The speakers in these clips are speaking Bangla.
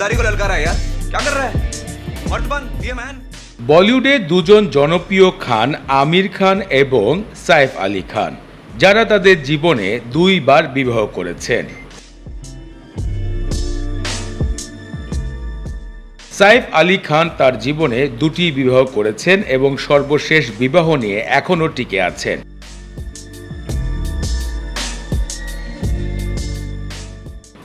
दाढ़ी को ललका रहा है यार, क्या कर रहा है? मर्द बन, ये मैन। বলিউডে দুজন জনপ্রিয় খান আমির খান এবং সাইফ আলী খান, যারা তাদের জীবনে দুইবার বিবাহ করেছেন। সাইফ আলী খান তার জীবনে দুটি বিবাহ করেছেন এবং সর্বশেষ বিবাহ নিয়ে এখনও টিকে আছেন।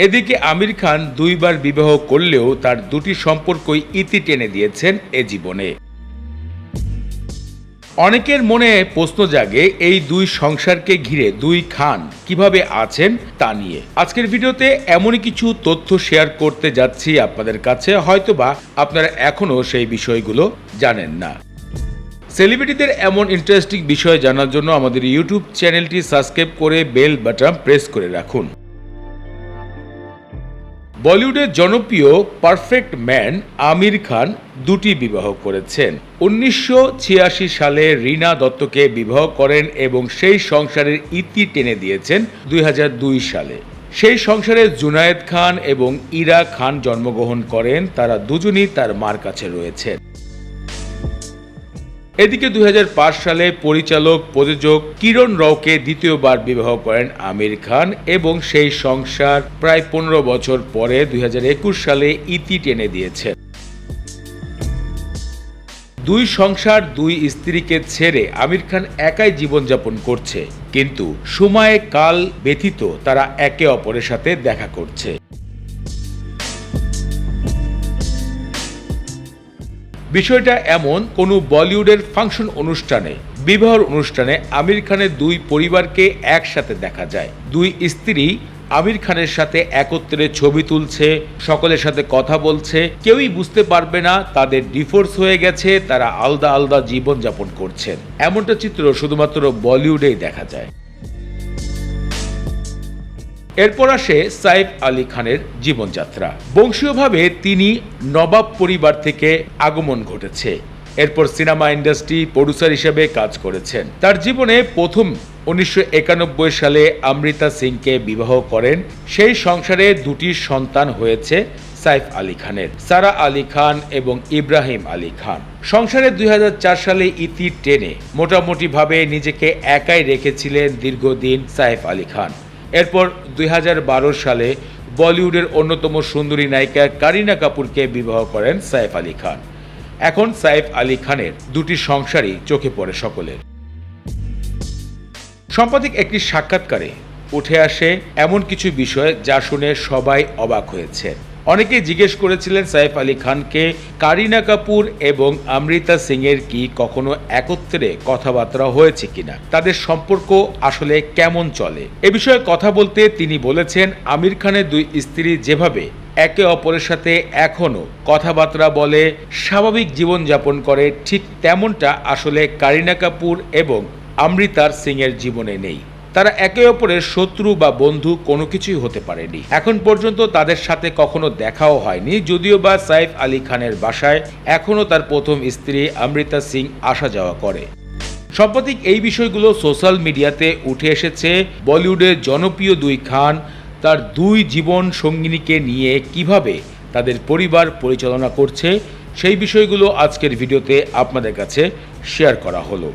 এদিকে আমির খান দুইবার বিবাহ করলেও তার দুটি সম্পর্কই ইতি টেনে দিয়েছেন এ জীবনে। অনেকের মনে প্রশ্ন জাগে এই দুই সংসারকে ঘিরে দুই খান কিভাবে আছেন তা নিয়ে। আজকের ভিডিওতে এমনই কিছু তথ্য শেয়ার করতে যাচ্ছি আপনাদের কাছে, হয়তোবা আপনারা এখনো সেই বিষয়গুলো জানেন না। সেলিব্রিটিদের এমন ইন্টারেস্টিং বিষয় জানার জন্য আমাদের ইউটিউব চ্যানেলটি সাবস্ক্রাইব করে বেল বাটন প্রেস করে রাখুন। বলিউডের জনপ্রিয় পারফেক্ট ম্যান আমির খান দুটি বিবাহ করেছেন। 1986 সালে রীনা দত্তকে বিবাহ করেন এবং সেই সংসারের ইতি টেনে দিয়েছেন 2002 সালে। সেই সংসারে জুনায়েদ খান এবং ইরা খান জন্মগ্রহণ করেন। তারা দুজনই তার মার কাছে রয়েছেন। এদিকে 2005 সালে পরিচালক প্রযোজক কিরণ রাওকে দ্বিতীয়বার বিবাহ করেন আমির খান এবং সেই সংসার প্রায় 15 বছর পরে 2021 সালে ইতি টেনে দিয়েছে। দুই সংসার দুই স্ত্রীকে ছেড়ে আমির খান একাই জীবনযাপন করছে, কিন্তু সময়ে কাল ব্যতীত তারা একে অপরের সাথে দেখা করছে। বিষয়টা এমন, কোন বলিউডের ফাংশন অনুষ্ঠানে, বিবাহ অনুষ্ঠানে আমির খানের দুই পরিবারকে একসাথে দেখা যায়। দুই স্ত্রী আমির খানের সাথে একত্রে ছবি তুলছে, সকলের সাথে কথা বলছে, কেউই বুঝতে পারবে না তাদের ডিভোর্স হয়ে গেছে, তারা আলাদা আলাদা জীবন যাপন করছেন। এমনটা চিত্র শুধুমাত্র বলিউডেই দেখা যায়। এরপর আসে সাইফ আলী খানের জীবনযাত্রা। বংশীয়ভাবে তিনি নবাব পরিবার থেকে আগমন ঘটেছে। এরপর সিনেমা ইন্ডাস্ট্রি প্রডিউসার হিসেবে কাজ করেছেন। তার জীবনে প্রথম 1991 সালে অমৃতা সিংকে বিবাহ করেন। সেই সংসারে দুটি সন্তান হয়েছে সাইফ আলী খানের, সারা আলী খান এবং ইব্রাহিম আলী খান। সংসারে 2004 সালে ইতি টেনে মোটামুটিভাবে নিজেকে একাই রেখেছিলেন দীর্ঘদিন সাইফ আলী খান। এরপর 2012 সালে বলিউডের অন্যতম সুন্দরী নায়িকা কারিনা কাপুরকে বিবাহ করেন সাইফ আলী খান। এখন সাইফ আলী খানের দুটি সংসারই চোখে পড়ে সকলের। সাম্প্রতিক একটি সাক্ষাৎকারে উঠে আসে এমন কিছু বিষয় যা শুনে সবাই অবাক হয়েছে। অনেকেই জিজ্ঞেস করেছিলেন সাইফ আলী খানকে কারিনা কাপুর এবং অমৃতা সিং এর কি কখনো একত্রে কথাবার্তা হয়েছে কিনা, তাদের সম্পর্ক আসলে কেমন চলে। এ বিষয়ে কথা বলতে তিনি বলেছেন, আমির খানের দুই স্ত্রী যেভাবে একে অপরের সাথে এখনো কথাবার্তা বলে, স্বাভাবিক জীবন যাপন করে, ঠিক তেমনটা আসলে কারিনা কাপুর এবং অমৃতার সিং এর জীবনে নেই। তারা একে অপরের শত্রু বা বন্ধু কোনো কিছুই হতে পারেনি। এখন পর্যন্ত তাদের সাথে কখনো দেখাও হয়নি, যদিও বা সাইফ আলী খানের বাসায় এখনো তার প্রথম স্ত্রী অমৃতা সিং আসা যাওয়া করে। সাম্প্রতিক এই বিষয়গুলো সোশ্যাল মিডিয়াতে উঠে এসেছে। বলিউডের জনপ্রিয় দুই খান তার দুই জীবন সঙ্গিনীকে নিয়ে কিভাবে তাদের পরিবার পরিচালনা করছে, সেই বিষয়গুলো আজকের ভিডিওতে আপনাদের কাছে শেয়ার করা হলো।